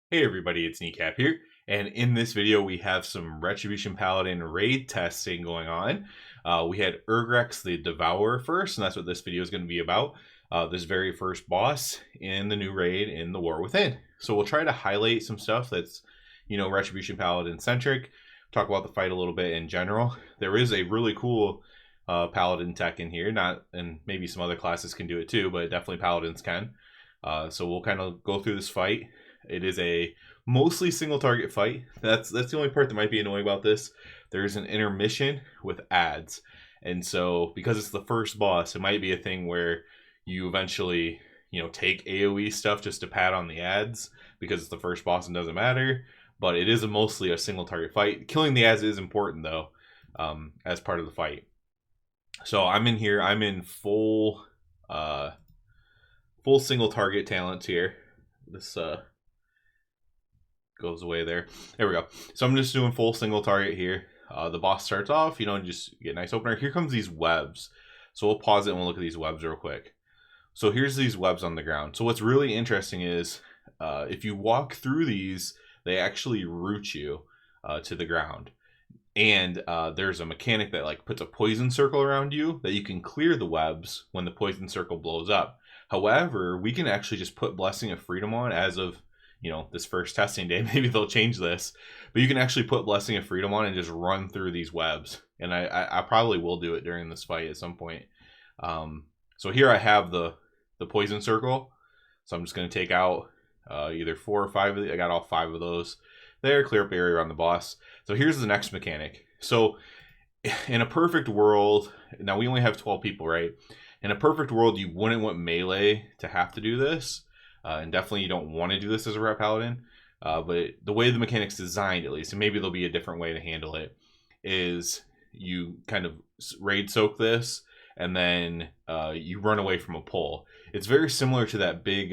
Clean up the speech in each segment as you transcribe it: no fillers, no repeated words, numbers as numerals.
Hey everybody, it's Kneecap here, and in this video we have some Retribution Paladin raid testing going on. We had Ulgrax the Devourer first, and that's what this video is going to be about. This very first boss in the new raid in the War Within. So we'll try to highlight some stuff that's, Retribution Paladin centric, talk about the fight a little bit in general. There is a really cool Paladin tech in here, and maybe some other classes can do it too, but definitely Paladins can. So we'll kind of go through this fight. It is a mostly single target fight. That's the only part that might be annoying about this. There's an intermission with ads. And so because it's the first boss, it might be a thing where you eventually, take AoE stuff just to pad on the ads because it's the first boss and doesn't matter. But it is mostly a single target fight. Killing the ads is important though, as part of the fight. So I'm in here. I'm in full single target talent here. This goes away there. There we go. So I'm just doing full single target here. The boss starts off, just get a nice opener. Here comes these webs. So we'll pause it and we'll look at these webs real quick. So here's these webs on the ground. So what's really interesting is if you walk through these, they actually root you to the ground. And there's a mechanic that puts a poison circle around you that you can clear the webs when the poison circle blows up. However, we can actually just put Blessing of Freedom on as of this first testing day. Maybe they'll change this, but you can actually put Blessing of Freedom on and just run through these webs. And I probably will do it during this fight at some point. So here I have the poison circle. So I'm just going to take out either 4 or 5 of the, I got all 5 of those there, clear up area around the boss. So here's the next mechanic. So in a perfect world, now we only have 12 people, right? In a perfect world, you wouldn't want melee to have to do this. And definitely you don't want to do this as a Ret Paladin. But the way the mechanic's designed, at least, and maybe there'll be a different way to handle it, is you kind of raid soak this, and then you run away from a pull. It's very similar to that big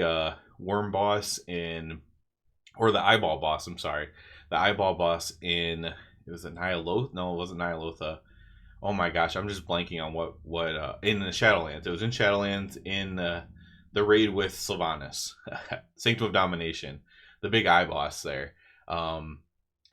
worm boss or the eyeball boss, I'm sorry. The eyeball boss it was Nyaloth? No, it wasn't Nyalotha. Oh my gosh, I'm just blanking on what in the Shadowlands. It was in Shadowlands in the raid with Sylvanas, Sanctum of Domination, the big eye boss there.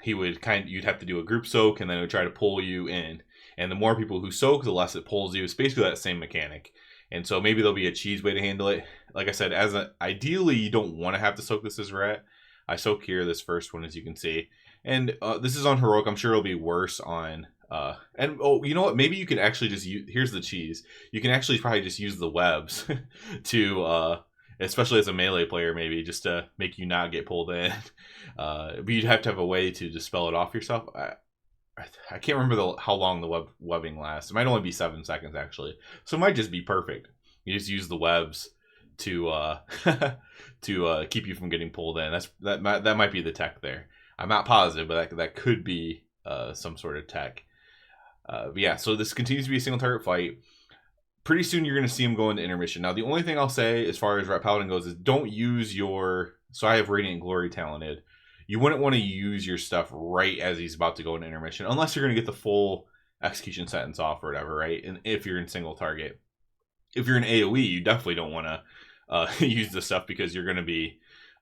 He would you'd have to do a group soak, and then it would try to pull you in. And the more people who soak, the less it pulls you. It's basically that same mechanic. And so maybe there'll be a cheese way to handle it. Like I said, ideally you don't want to have to soak this as rat. I soak here this first one, as you can see, and this is on heroic. I'm sure it'll be worse on. You know what? Maybe you can actually just use. Here's the cheese. You can actually probably just use the webs to, especially as a melee player, maybe just to make you not get pulled in. But you'd have to have a way to dispel it off yourself. I can't remember how long the webbing lasts. It might only be 7 seconds actually, so it might just be perfect. You just use the webs to to keep you from getting pulled in. That might be the tech there. I'm not positive, but that could be some sort of tech. But yeah, so this continues to be a single target fight. Pretty soon you're going to see him go into intermission. Now, the only thing I'll say as far as Ret Paladin goes is don't use your... So I have Radiant Glory talented. You wouldn't want to use your stuff right as he's about to go into intermission, unless you're going to get the full execution sentence off or whatever, right? And if you're in single target. If you're in AoE, you definitely don't want to use this stuff because you're going to be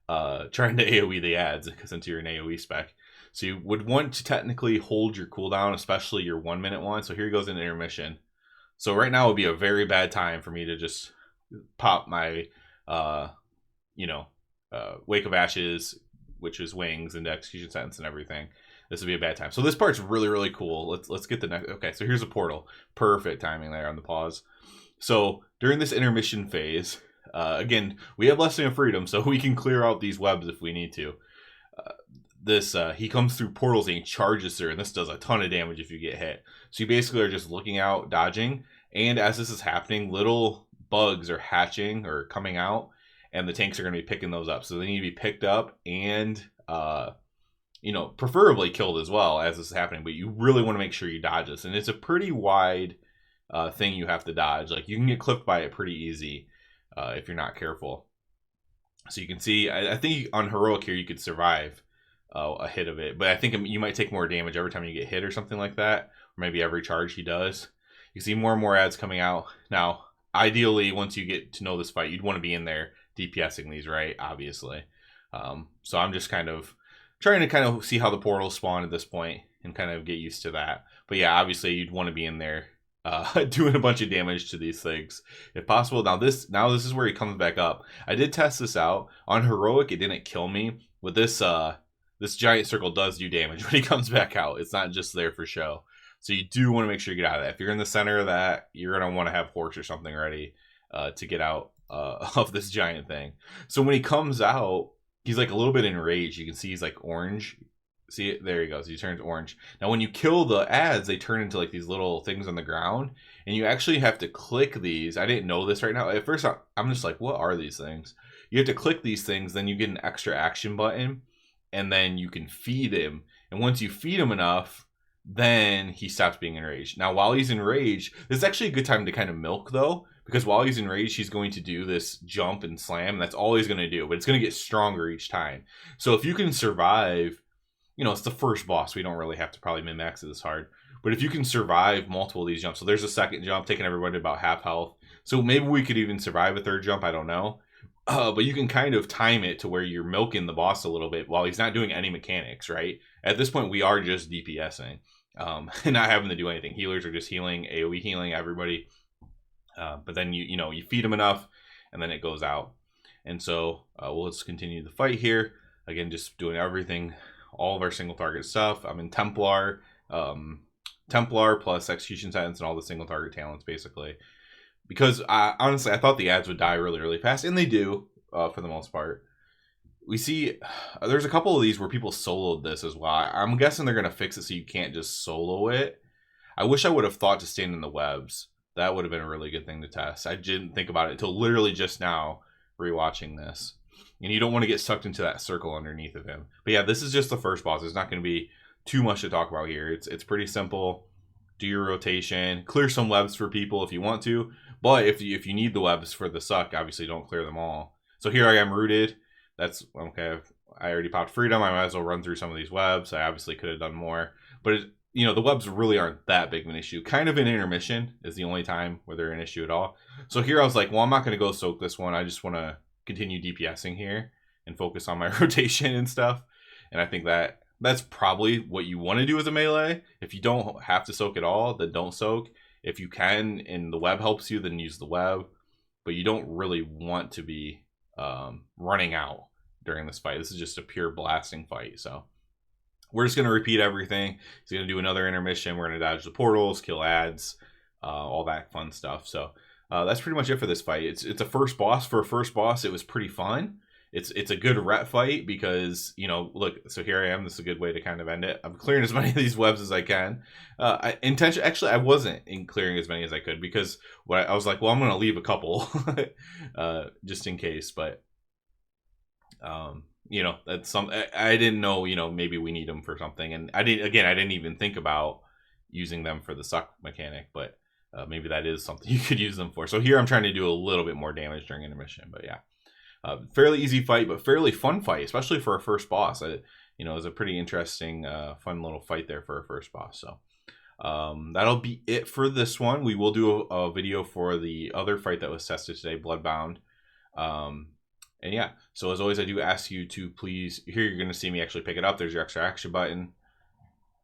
trying to AoE the ads since you're an AoE spec. So you would want to technically hold your cooldown, especially your 1 minute one. So here goes an intermission. So right now would be a very bad time for me to just pop my, Wake of Ashes, which is wings and execution sentence and everything. This would be a bad time. So this part's really, really cool. Let's get the next. Okay, so here's a portal. Perfect timing there on the pause. So during this intermission phase, again, we have Blessing of Freedom, so we can clear out these webs if we need to. He comes through portals and he charges through, and this does a ton of damage if you get hit. So you basically are just looking out, dodging, and as this is happening, little bugs are hatching or coming out, and the tanks are going to be picking those up. So they need to be picked up and, preferably killed as well as this is happening. But you really want to make sure you dodge this, and it's a pretty wide thing you have to dodge. Like you can get clipped by it pretty easy if you're not careful. So you can see, I think on heroic here you could survive a hit of it, but I think you might take more damage every time you get hit or something like that, or maybe every charge he does. You see more and more ads coming out. Now, ideally, once you get to know this fight, you'd want to be in there DPSing these, right? Obviously. So I'm just kind of trying to kind of see how the portals spawn at this point and kind of get used to that. But yeah, obviously you'd want to be in there doing a bunch of damage to these things if possible. Now this is where he comes back up. I did test this out on heroic. It didn't kill me. With this this giant circle does do damage when he comes back out. It's not just there for show. So you do want to make sure you get out of that. If you're in the center of that, you're going to want to have horse or something ready to get out of this giant thing. So when he comes out, he's like a little bit enraged. You can see he's like orange. See it? There he goes. He turns orange. Now when you kill the ads, they turn into like these little things on the ground. And you actually have to click these. I didn't know this right now. At first, I'm just like, what are these things? You have to click these things. Then you get an extra action button. And then you can feed him. And once you feed him enough, then he stops being enraged. Now, while he's enraged, this is actually a good time to kind of milk, though, because while he's enraged, he's going to do this jump and slam. And that's all he's going to do, but it's going to get stronger each time. So if you can survive, you know, it's the first boss. We don't really have to probably min-max it this hard. But if you can survive multiple of these jumps, so there's a second jump, taking everybody to about half health. So maybe we could even survive a third jump. I don't know. But you can kind of time it to where you're milking the boss a little bit while he's not doing any mechanics, right? At this point, we are just DPSing. And not having to do anything. Healers are just healing, AoE healing everybody. But then you feed them enough, and then it goes out. And so we'll just continue the fight here. Again, just doing everything, all of our single target stuff. I'm in Templar plus Execution Sentence and all the single target talents, basically. Because honestly, I thought the ads would die really, really fast, and they do for the most part. We see there's a couple of these where people soloed this as well. I'm guessing they're going to fix it so you can't just solo it. I wish I would have thought to stand in the webs. That would have been a really good thing to test. I didn't think about it until literally just now rewatching this. And you don't want to get sucked into that circle underneath of him. But yeah, this is just the first boss. There's not going to be too much to talk about here. It's pretty simple. Do your rotation. Clear some webs for people if you want to. But if you need the webs for the suck, obviously don't clear them all. So here I am rooted. That's okay. I already popped freedom. I might as well run through some of these webs. I obviously could have done more, but the webs really aren't that big of an issue. Kind of in intermission is the only time where they're an issue at all. So here I was like, well, I'm not going to go soak this one. I just want to continue DPSing here and focus on my rotation and stuff. And I think that's probably what you want to do as a melee. If you don't have to soak at all, then don't soak. If you can and the web helps you, then use the web. But you don't really want to be running out during this fight. This is just a pure blasting fight. So we're just going to repeat everything. He's going to do another intermission. We're going to dodge the portals, kill ads, all that fun stuff. So that's pretty much it for this fight. It's a first boss. For a first boss, it was pretty fun. It's a good ret fight because, look, so here I am. This is a good way to kind of end it. I'm clearing as many of these webs as I can. Actually, I wasn't in clearing as many as I could because I was like, well, I'm going to leave a couple just in case. But, that's I didn't know, maybe we need them for something. And I didn't even think about using them for the suck mechanic, but maybe that is something you could use them for. So here I'm trying to do a little bit more damage during intermission, but yeah. Fairly easy fight, but fairly fun fight, especially for a first boss. It was a pretty interesting, fun little fight there for a first boss. So that'll be it for this one. We will do a video for the other fight that was tested today, Bloodbound. And yeah, so as always, I do ask you to please, here you're going to see me actually pick it up. There's your extra action button,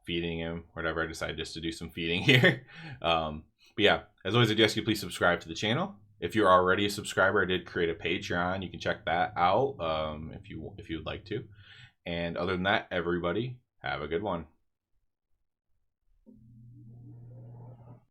feeding him, whatever. I decided just to do some feeding here. But yeah, as always, I do ask you to please subscribe to the channel. If you're already a subscriber, I did create a Patreon. You can check that out if you would like to. And other than that, everybody, have a good one.